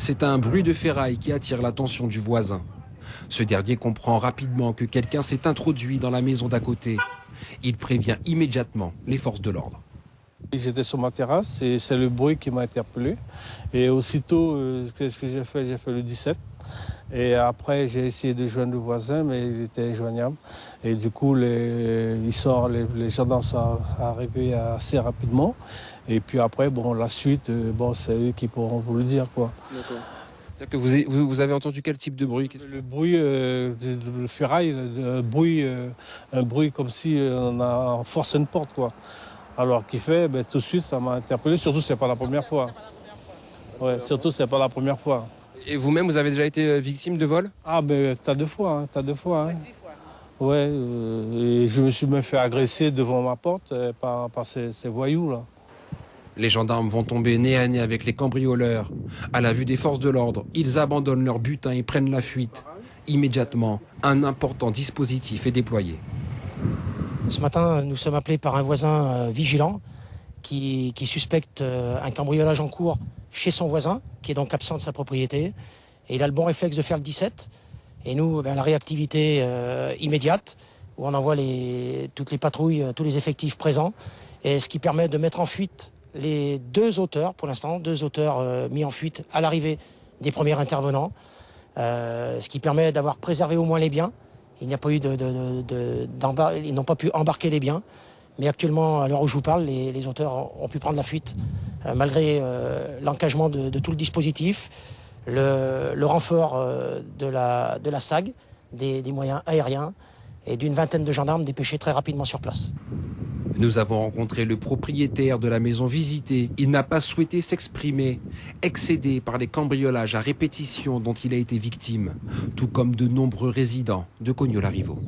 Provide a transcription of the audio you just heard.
C'est un bruit de ferraille qui attire l'attention du voisin. Ce dernier comprend rapidement que quelqu'un s'est introduit dans la maison d'à côté. Il prévient immédiatement les forces de l'ordre. J'étais sur ma terrasse et c'est le bruit qui m'a interpellé. Et aussitôt, qu'est-ce que j'ai fait? J'ai fait le 17. Et après, j'ai essayé de joindre le voisin, mais ils étaient injoignables. Et du coup, les gendarmes sont arrivés assez rapidement. Et puis après, bon, la suite, c'est eux qui pourront vous le dire, quoi. D'accord. C'est-à-dire que vous avez entendu quel type de bruit? Le bruit de ferraille, un bruit comme si on force une porte, quoi. Alors qu'il fait, tout de suite, ça m'a interpellé. Surtout, c'est pas la première fois. Ouais, surtout, c'est pas la première fois. Et vous-même, vous avez déjà été victime de vol? Ah, tas de fois, t'as 2 fois. Hein. Ouais, et je me suis même fait agresser devant ma porte par ces voyous-là. Les gendarmes vont tomber nez à nez avec les cambrioleurs. À la vue des forces de l'ordre, ils abandonnent leur butin et prennent la fuite. Immédiatement, un important dispositif est déployé. Ce matin, nous sommes appelés par un voisin vigilant qui suspecte un cambriolage en cours chez son voisin, qui est donc absent de sa propriété. Et il a le bon réflexe de faire le 17. Et nous, la réactivité immédiate, où on envoie toutes les patrouilles, tous les effectifs présents, et ce qui permet de mettre en fuite les 2 auteurs, pour l'instant, 2 auteurs mis en fuite à l'arrivée des premiers intervenants, ce qui permet d'avoir préservé au moins les biens. Il n'y a pas eu ils n'ont pas pu embarquer les biens. Mais actuellement, à l'heure où je vous parle, les auteurs ont pu prendre la fuite, malgré l'encagement de tout le dispositif, le renfort de la SAG, des moyens aériens et d'une vingtaine de gendarmes dépêchés très rapidement sur place. Nous avons rencontré le propriétaire de la maison visitée. Il n'a pas souhaité s'exprimer, excédé par les cambriolages à répétition dont il a été victime, tout comme de nombreux résidents de Cognola-Rivaux.